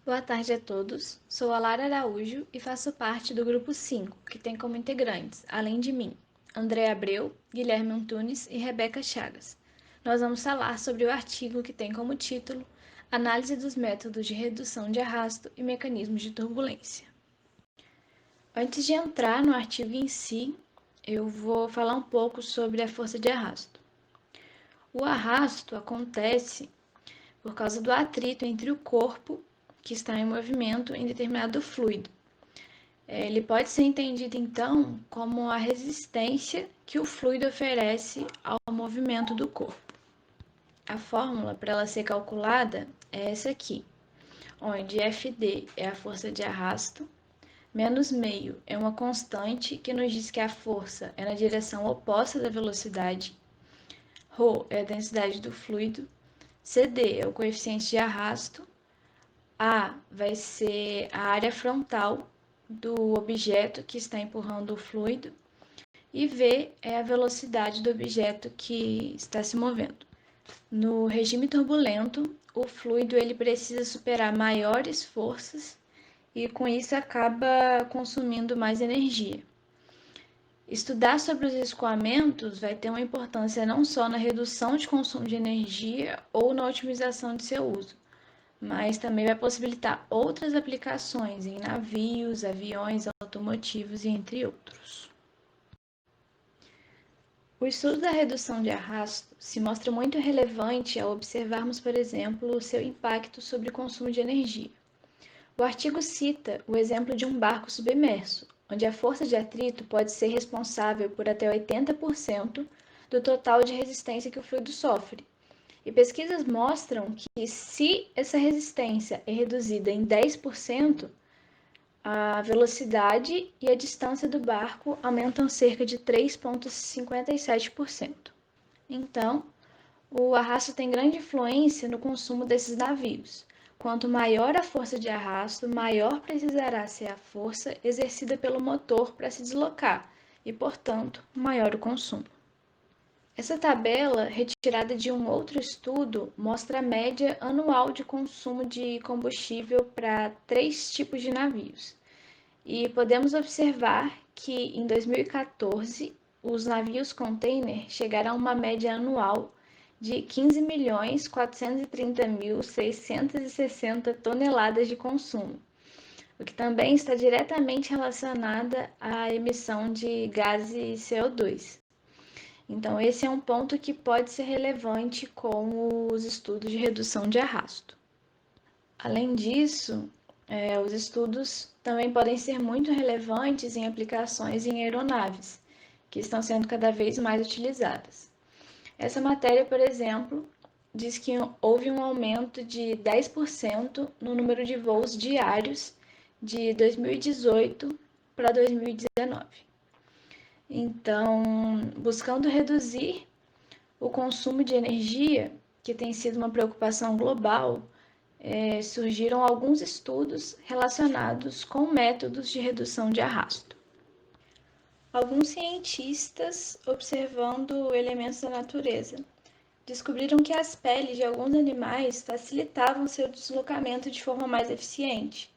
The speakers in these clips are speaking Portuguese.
Boa tarde a todos. Sou a Lara Araújo e faço parte do grupo 5, que tem como integrantes, além de mim, André Abreu, Guilherme Antunes e Rebeca Chagas. Nós vamos falar sobre o artigo que tem como título Análise dos métodos de redução de arrasto e mecanismos de turbulência. Antes de entrar no artigo em si, eu vou falar um pouco sobre a força de arrasto. O arrasto acontece por causa do atrito entre o corpo que está em movimento em determinado fluido. Ele pode ser entendido, então, como a resistência que o fluido oferece ao movimento do corpo. A fórmula para ela ser calculada é essa aqui, onde Fd é a força de arrasto, menos meio é uma constante que nos diz que a força é na direção oposta da velocidade, ρ é a densidade do fluido, Cd é o coeficiente de arrasto, A vai ser a área frontal do objeto que está empurrando o fluido e V é a velocidade do objeto que está se movendo. No regime turbulento, o fluido ele precisa superar maiores forças e com isso acaba consumindo mais energia. Estudar sobre os escoamentos vai ter uma importância não só na redução de consumo de energia ou na otimização de seu uso, mas também vai possibilitar outras aplicações em navios, aviões automotivos e entre outros. O estudo da redução de arrasto se mostra muito relevante ao observarmos, por exemplo, o seu impacto sobre o consumo de energia. O artigo cita o exemplo de um barco submerso, onde a força de atrito pode ser responsável por até 80% do total de resistência que o fluido sofre. E pesquisas mostram que se essa resistência é reduzida em 10%, a velocidade e a distância do barco aumentam cerca de 3,57%. Então, o arrasto tem grande influência no consumo desses navios. Quanto maior a força de arrasto, maior precisará ser a força exercida pelo motor para se deslocar e, portanto, maior o consumo. Essa tabela, retirada de um outro estudo, mostra a média anual de consumo de combustível para 3 tipos de navios. E podemos observar que em 2014, os navios container chegaram a uma média anual de 15.430.660 toneladas de consumo, o que também está diretamente relacionada à emissão de gases CO2. Então, esse é um ponto que pode ser relevante com os estudos de redução de arrasto. Além disso, os estudos também podem ser muito relevantes em aplicações em aeronaves, que estão sendo cada vez mais utilizadas. Essa matéria, por exemplo, diz que houve um aumento de 10% no número de voos diários de 2018 para 2019. Então, buscando reduzir o consumo de energia, que tem sido uma preocupação global, surgiram alguns estudos relacionados com métodos de redução de arrasto. Alguns cientistas, observando elementos da natureza, descobriram que as peles de alguns animais facilitavam seu deslocamento de forma mais eficiente.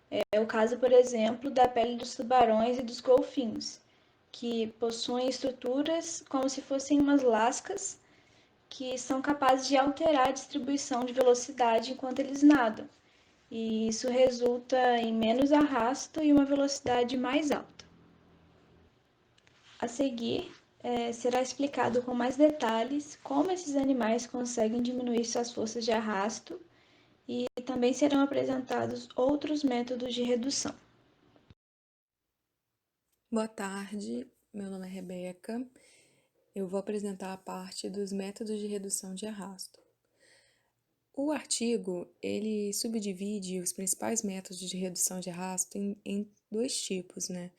É o caso, por exemplo, da pele dos tubarões e dos golfinhos, que possuem estruturas como se fossem umas lascas que são capazes de alterar a distribuição de velocidade enquanto eles nadam. E isso resulta em menos arrasto e uma velocidade mais alta. A seguir, será explicado com mais detalhes como esses animais conseguem diminuir suas forças de arrasto e também serão apresentados outros métodos de redução. Boa tarde, meu nome é Rebeca. Eu vou apresentar a parte dos métodos de redução de arrasto. O artigo, ele subdivide os principais métodos de redução de arrasto em dois tipos, né?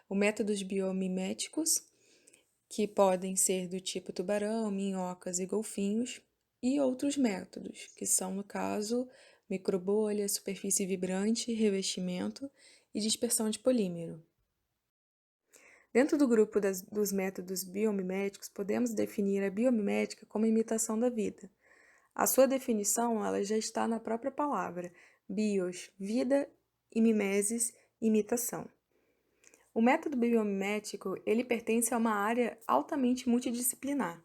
O métodos biomiméticos, que podem ser do tipo tubarão, minhocas e golfinhos, e outros métodos, que são, no caso, microbolha, superfície vibrante, revestimento e dispersão de polímero. Dentro do grupo dos métodos biomiméticos, podemos definir a biomimética como imitação da vida. A sua definição ela já está na própria palavra, bios, vida, e mimesis, imitação. O método biomimético ele pertence a uma área altamente multidisciplinar,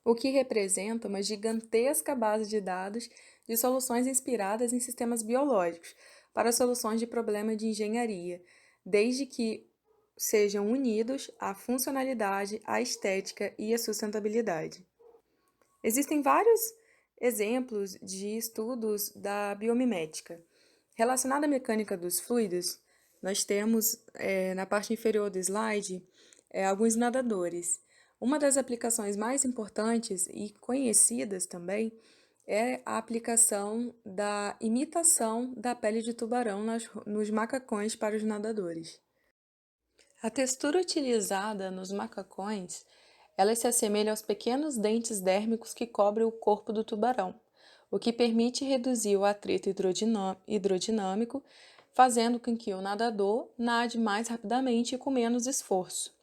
o que representa uma gigantesca base de dados de soluções inspiradas em sistemas biológicos para soluções de problemas de engenharia, desde que sejam unidos à funcionalidade, à estética e à sustentabilidade. Existem vários exemplos de estudos da biomimética. Relacionada à mecânica dos fluidos, nós temos na parte inferior do slide alguns nadadores. Uma das aplicações mais importantes e conhecidas também é a aplicação da imitação da pele de tubarão nos macacões para os nadadores. A textura utilizada nos macacões, ela se assemelha aos pequenos dentes dérmicos que cobrem o corpo do tubarão, o que permite reduzir o atrito hidrodinâmico, fazendo com que o nadador nade mais rapidamente e com menos esforço.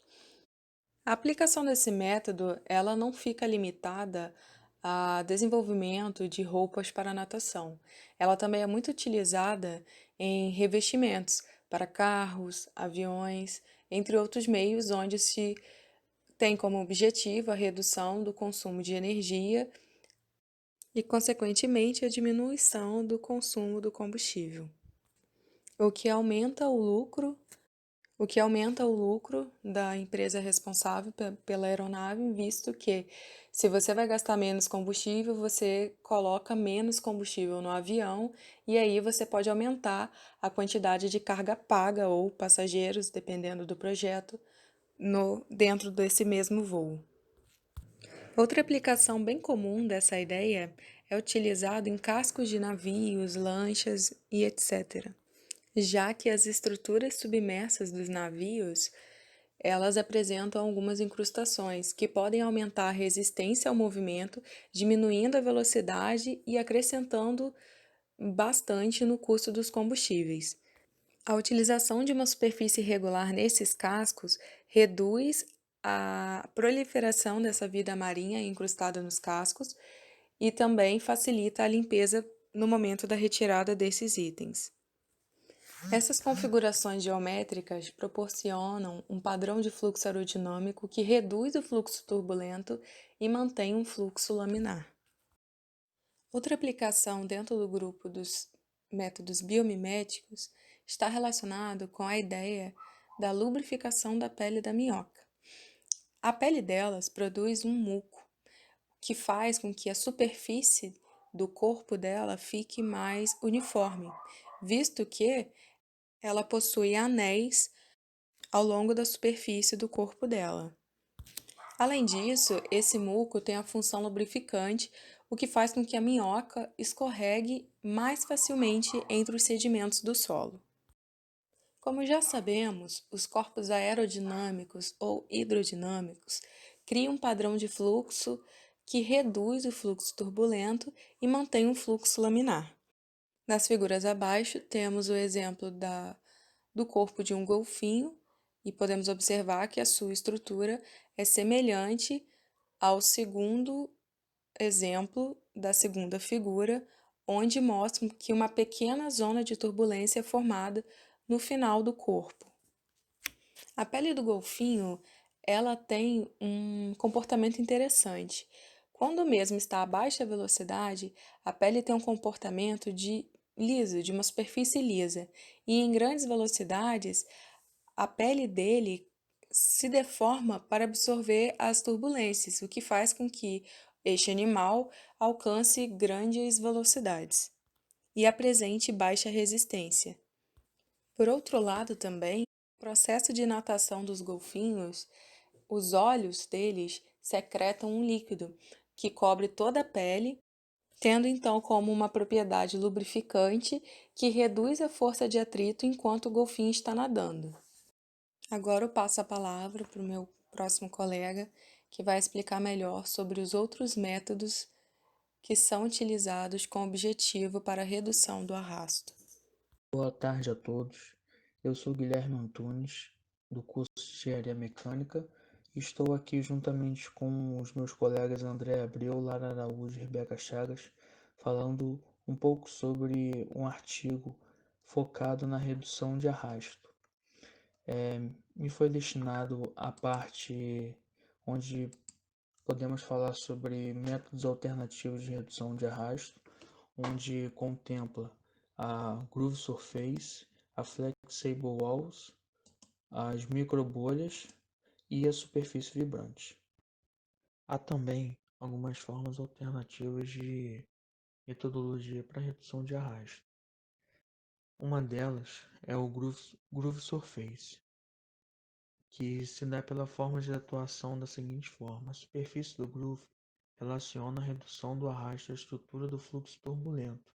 A aplicação desse método, ela não fica limitada a desenvolvimento de roupas para natação. Ela também é muito utilizada em revestimentos para carros, aviões, entre outros meios onde se tem como objetivo a redução do consumo de energia e, consequentemente, a diminuição do consumo do combustível, o que aumenta o lucro da empresa responsável pela aeronave, visto que se você vai gastar menos combustível, você coloca menos combustível no avião e aí você pode aumentar a quantidade de carga paga ou passageiros, dependendo do projeto, dentro desse mesmo voo. Outra aplicação bem comum dessa ideia é utilizado em cascos de navios, lanchas e etc., já que as estruturas submersas dos navios elas apresentam algumas incrustações que podem aumentar a resistência ao movimento, diminuindo a velocidade e acrescentando bastante no custo dos combustíveis. A utilização de uma superfície irregular nesses cascos reduz a proliferação dessa vida marinha incrustada nos cascos e também facilita a limpeza no momento da retirada desses itens. Essas configurações geométricas proporcionam um padrão de fluxo aerodinâmico que reduz o fluxo turbulento e mantém um fluxo laminar. Outra aplicação dentro do grupo dos métodos biomiméticos está relacionado com a ideia da lubrificação da pele da minhoca. A pele delas produz um muco, que faz com que a superfície do corpo dela fique mais uniforme, visto que ela possui anéis ao longo da superfície do corpo dela. Além disso, esse muco tem a função lubrificante, o que faz com que a minhoca escorregue mais facilmente entre os sedimentos do solo. Como já sabemos, os corpos aerodinâmicos ou hidrodinâmicos criam um padrão de fluxo que reduz o fluxo turbulento e mantém um fluxo laminar. Nas figuras abaixo, temos o exemplo do corpo de um golfinho e podemos observar que a sua estrutura é semelhante ao segundo exemplo da segunda figura, onde mostra que uma pequena zona de turbulência é formada no final do corpo. A pele do golfinho, ela tem um comportamento interessante. Quando o mesmo está a baixa velocidade, a pele tem um comportamento de liso, de uma superfície lisa, e em grandes velocidades, a pele dele se deforma para absorver as turbulências, o que faz com que este animal alcance grandes velocidades e apresente baixa resistência. Por outro lado, também, no processo de natação dos golfinhos, os olhos deles secretam um líquido que cobre toda a pele, tendo então como uma propriedade lubrificante que reduz a força de atrito enquanto o golfinho está nadando. Agora eu passo a palavra para o meu próximo colega, que vai explicar melhor sobre os outros métodos que são utilizados com objetivo para a redução do arrasto. Boa tarde a todos. Eu sou Guilherme Antunes, do curso de Engenharia Mecânica, Estou aqui juntamente com os meus colegas André Abreu, Lara Araújo e Rebeca Chagas, falando um pouco sobre um artigo focado na redução de arrasto. Me foi destinado a parte onde podemos falar sobre métodos alternativos de redução de arrasto, onde contempla a Groove Surface, a Flexible Walls, as microbolhas e a superfície vibrante. Há também algumas formas alternativas de metodologia para redução de arrasto. Uma delas é o Groove Surface, que se dá pela forma de atuação da seguinte forma: a superfície do groove relaciona a redução do arrasto à estrutura do fluxo turbulento,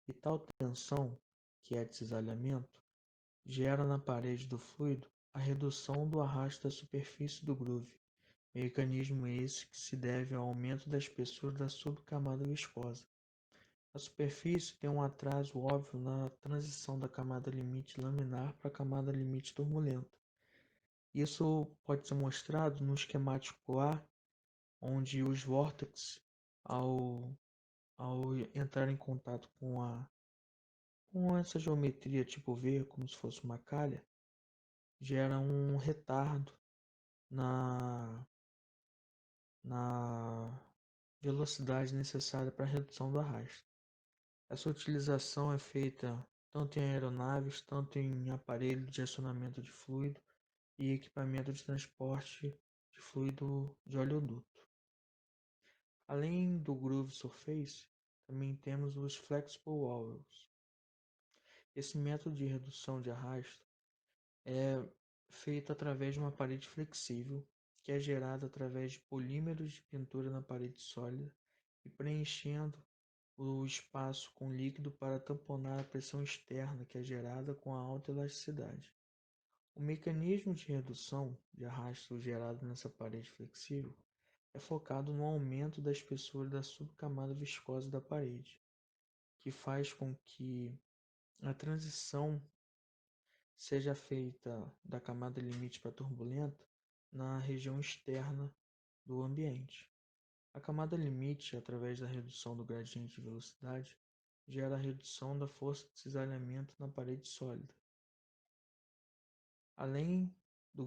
e tal tensão, que é de cisalhamento, gera na parede do fluido a redução do arrasto da superfície do groove. Mecanismo esse que se deve ao aumento da espessura da subcamada viscosa. A superfície tem um atraso óbvio na transição da camada limite laminar para a camada limite turbulenta. Isso pode ser mostrado no esquemático A, onde os vórtices, ao entrar em contato com essa geometria tipo V, como se fosse uma calha, gera um retardo na, na velocidade necessária para a redução do arrasto. Essa utilização é feita tanto em aeronaves, tanto em aparelho de acionamento de fluido e equipamento de transporte de fluido de oleoduto. Além do Groove Surface, também temos os Flexible Walls. Esse método de redução de arrasto é feito através de uma parede flexível, que é gerada através de polímeros de pintura na parede sólida e preenchendo o espaço com líquido para tamponar a pressão externa que é gerada com a alta elasticidade. O mecanismo de redução de arrasto gerado nessa parede flexível é focado no aumento da espessura da subcamada viscosa da parede, que faz com que a transição seja feita da camada limite para turbulenta na região externa do ambiente. A camada limite, através da redução do gradiente de velocidade, gera a redução da força de cisalhamento na parede sólida. Além do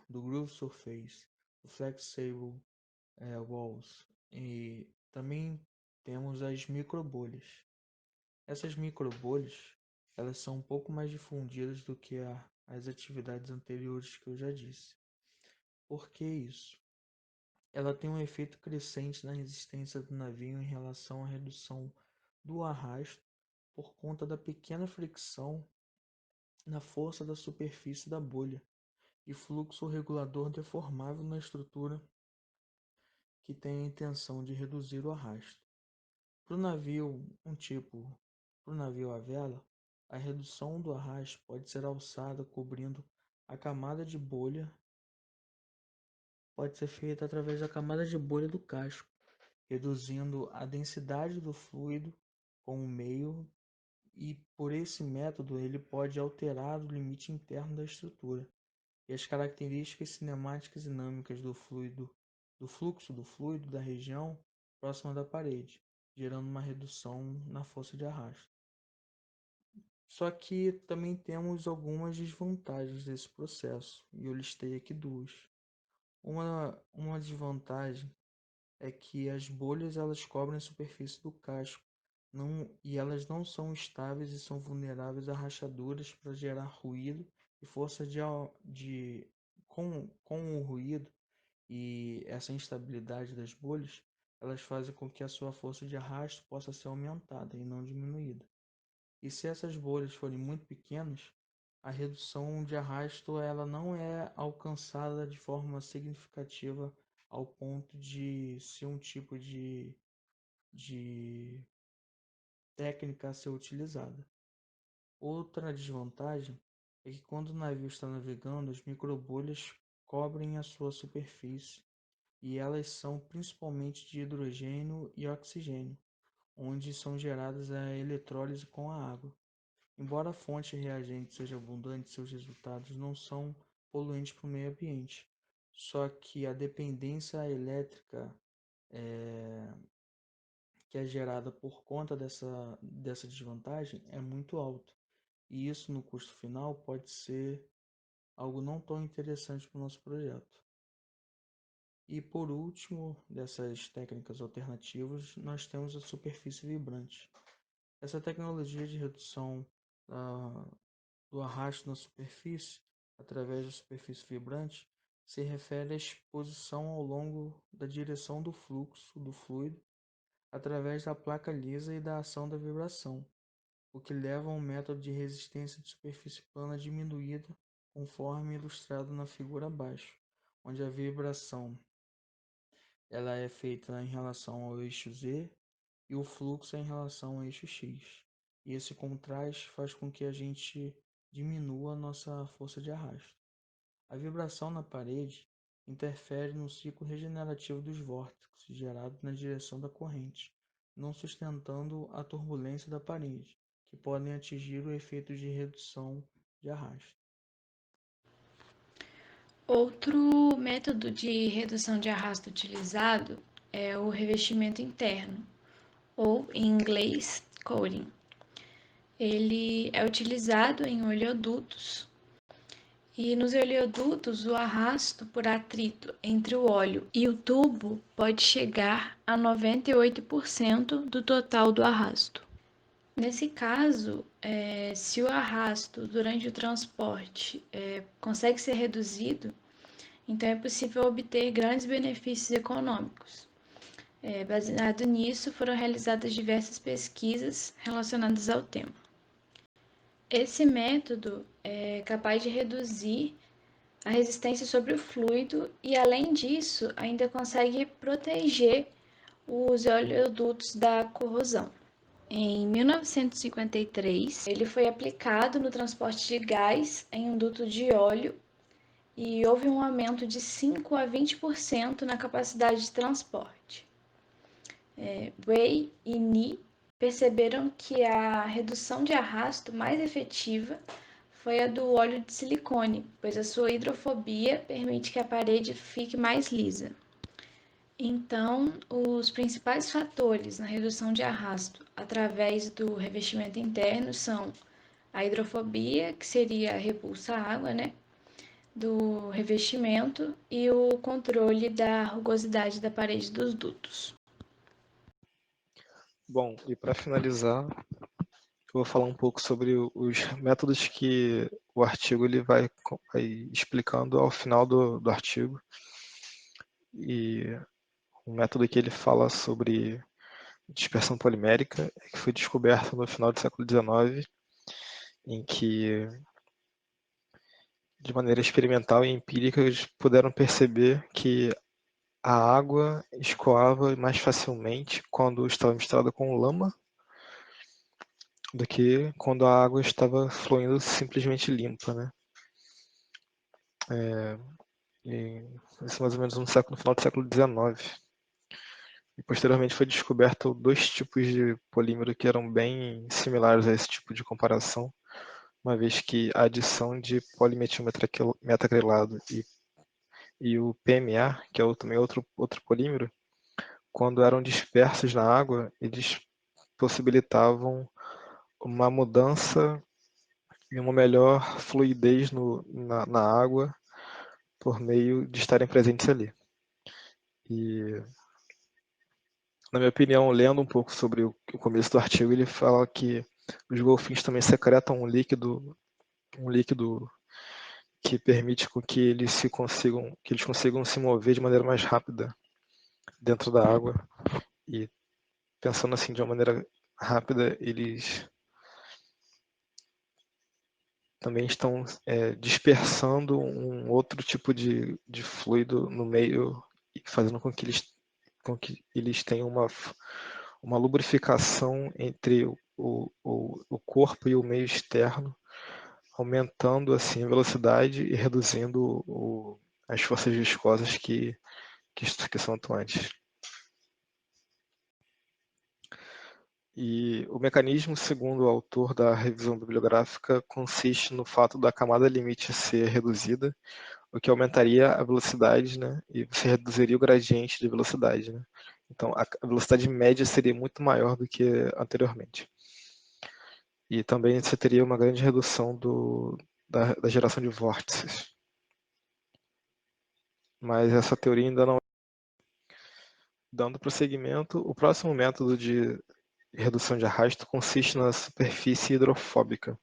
Groove Surface, do Flexible Walls, e também temos as microbolhas. Essas microbolhas, elas são um pouco mais difundidas do que as atividades anteriores que eu já disse. Por que isso? Ela tem um efeito crescente na resistência do navio em relação à redução do arrasto por conta da pequena fricção na força da superfície da bolha e fluxo regulador deformável na estrutura que tem a intenção de reduzir o arrasto. Para o navio para o navio à vela, a redução do arrasto pode ser alçada cobrindo a camada de bolha, pode ser feita através da camada de bolha do casco, reduzindo a densidade do fluido com o meio, e por esse método ele pode alterar o limite interno da estrutura e as características cinemáticas e dinâmicas do fluxo do fluido da região próxima da parede, gerando uma redução na força de arrasto. Só que também temos algumas desvantagens desse processo, e eu listei aqui duas. Uma desvantagem é que as bolhas elas cobrem a superfície do casco e elas não são estáveis e são vulneráveis a rachaduras para gerar ruído e força com o ruído e essa instabilidade das bolhas, elas fazem com que a sua força de arrasto possa ser aumentada e não diminuída. E se essas bolhas forem muito pequenas, a redução de arrasto ela não é alcançada de forma significativa ao ponto de ser um tipo de técnica a ser utilizada. Outra desvantagem é que quando o navio está navegando, as microbolhas cobrem a sua superfície e elas são principalmente de hidrogênio e oxigênio, onde são geradas a eletrólise com a água. Embora a fonte reagente seja abundante, seus resultados não são poluentes para o meio ambiente. Só que a dependência elétrica que é gerada por conta dessa desvantagem é muito alta. E isso no custo final pode ser algo não tão interessante para o nosso projeto. E por último, dessas técnicas alternativas, nós temos a superfície vibrante. Essa tecnologia de redução do arrasto na superfície, através da superfície vibrante, se refere à exposição ao longo da direção do fluxo do fluido através da placa lisa e da ação da vibração, o que leva a um método de resistência de superfície plana diminuída, conforme ilustrado na figura abaixo, onde a vibração ela é feita em relação ao eixo Z e o fluxo é em relação ao eixo X. E esse contraste faz com que a gente diminua a nossa força de arrasto. A vibração na parede interfere no ciclo regenerativo dos vórtices gerados na direção da corrente, não sustentando a turbulência da parede, que podem atingir o efeito de redução de arrasto. Outro método de redução de arrasto utilizado é o revestimento interno, ou em inglês, coating. Ele é utilizado em oleodutos e nos oleodutos o arrasto por atrito entre o óleo e o tubo pode chegar a 98% do total do arrasto. Nesse caso, se o arrasto durante o transporte consegue ser reduzido, então é possível obter grandes benefícios econômicos. Baseado nisso, foram realizadas diversas pesquisas relacionadas ao tema. Esse método é capaz de reduzir a resistência sobre o fluido e, além disso, ainda consegue proteger os oleodutos da corrosão. Em 1953, ele foi aplicado no transporte de gás em um duto de óleo e houve um aumento de 5 a 20% na capacidade de transporte. Wei e Ni perceberam que a redução de arrasto mais efetiva foi a do óleo de silicone, pois a sua hidrofobia permite que a parede fique mais lisa. Então, os principais fatores na redução de arrasto através do revestimento interno são a hidrofobia, que seria a repulsa à água, né, do revestimento, e o controle da rugosidade da parede dos dutos. Bom, e para finalizar, eu vou falar um pouco sobre os métodos que o artigo ele vai explicando ao final do artigo. E um método que ele fala sobre dispersão polimérica, que foi descoberto no final do século XIX, em que, de maneira experimental e empírica, eles puderam perceber que a água escoava mais facilmente quando estava misturada com lama do que quando a água estava fluindo simplesmente limpa, né? Isso mais ou menos no final do século XIX. E posteriormente foi descoberto dois tipos de polímero que eram bem similares a esse tipo de comparação, uma vez que a adição de polimetilmetacrilado e o PMA, que é também outro polímero, quando eram dispersos na água, eles possibilitavam uma mudança e uma melhor fluidez na água por meio de estarem presentes ali. E, na minha opinião, lendo um pouco sobre o começo do artigo, ele fala que os golfinhos também secretam um líquido que permite com que eles consigam se mover de maneira mais rápida dentro da água. E pensando assim de uma maneira rápida, eles também estão dispersando um outro tipo de fluido no meio e fazendo com que eles tenham uma lubrificação entre o corpo e o meio externo, aumentando assim a velocidade e reduzindo as forças viscosas que são atuantes. E o mecanismo, segundo o autor da revisão bibliográfica, consiste no fato da camada limite ser reduzida, o que aumentaria a velocidade, né? E você reduziria o gradiente de velocidade, né? Então, a velocidade média seria muito maior do que anteriormente. E também você teria uma grande redução da geração de vórtices. Mas essa teoria ainda não... Dando prosseguimento, o próximo método de redução de arrasto consiste na superfície hidrofóbica.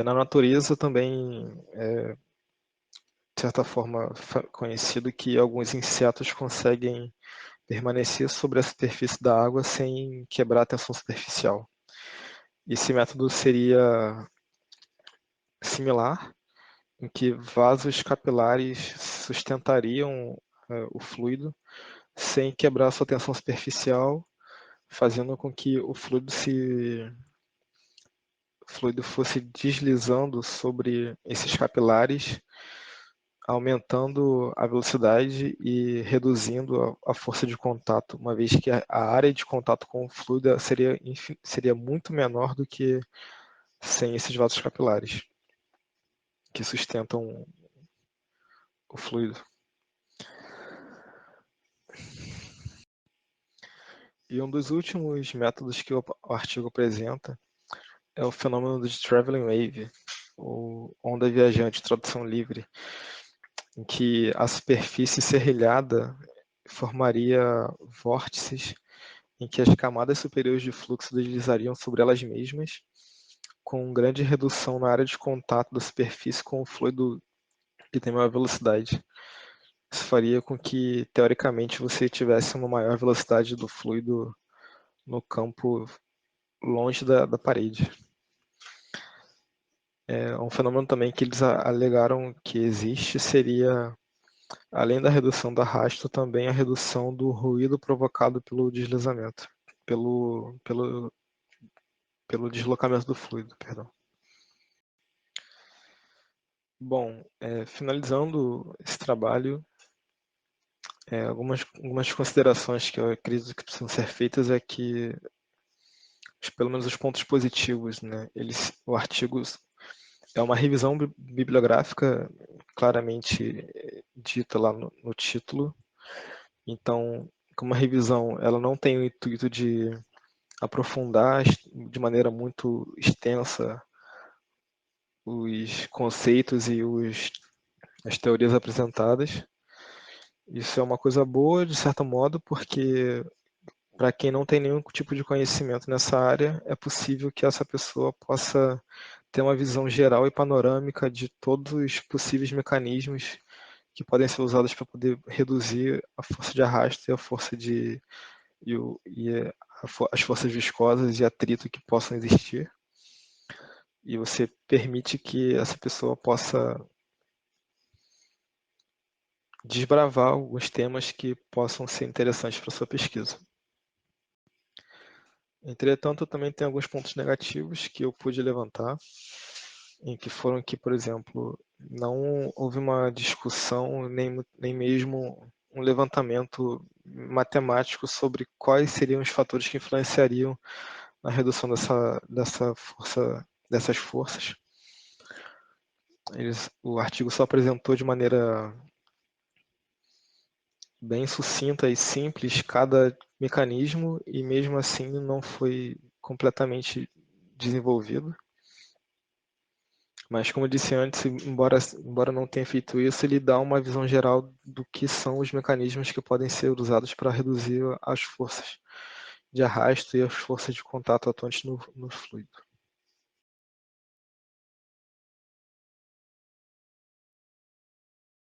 Na natureza também de certa forma conhecido que alguns insetos conseguem permanecer sobre a superfície da água sem quebrar a tensão superficial. Esse método seria similar, em que vasos capilares sustentariam o fluido sem quebrar a sua tensão superficial, fazendo com que o fluido fosse deslizando sobre esses capilares, aumentando a velocidade e reduzindo a força de contato, uma vez que a área de contato com o fluido seria muito menor do que sem esses vasos capilares, que sustentam o fluido. E um dos últimos métodos que o artigo apresenta é o fenômeno de traveling wave, ou onda viajante, tradução livre, em que a superfície serrilhada formaria vórtices em que as camadas superiores de fluxo deslizariam sobre elas mesmas, com grande redução na área de contato da superfície com o fluido que tem maior velocidade. Isso faria com que, teoricamente, você tivesse uma maior velocidade do fluido no campo longe da parede. Um fenômeno também que eles alegaram que existe seria, além da redução do arrasto, também a redução do ruído provocado pelo deslizamento, pelo deslocamento do fluido, perdão. Bom, finalizando esse trabalho, algumas considerações que eu acredito que precisam ser feitas é que, pelo menos os pontos positivos, né? O artigo é uma revisão bibliográfica claramente dita lá no título. Então, como revisão, ela não tem o intuito de aprofundar de maneira muito extensa os conceitos e as teorias apresentadas. Isso é uma coisa boa, de certo modo, porque para quem não tem nenhum tipo de conhecimento nessa área, é possível que essa pessoa possa ter uma visão geral e panorâmica de todos os possíveis mecanismos que podem ser usados para poder reduzir a força de arrasto e a força as forças viscosas e atrito que possam existir. E você permite que essa pessoa possa desbravar alguns temas que possam ser interessantes para sua pesquisa. Entretanto, também tem alguns pontos negativos que eu pude levantar, em que foram que, por exemplo, não houve uma discussão, nem mesmo um levantamento matemático sobre quais seriam os fatores que influenciariam na redução dessas forças. O artigo só apresentou de maneira bem sucinta e simples cada mecanismo e mesmo assim não foi completamente desenvolvido. Mas como eu disse antes, embora não tenha feito isso, ele dá uma visão geral do que são os mecanismos que podem ser usados para reduzir as forças de arrasto e as forças de contato atuantes no fluido.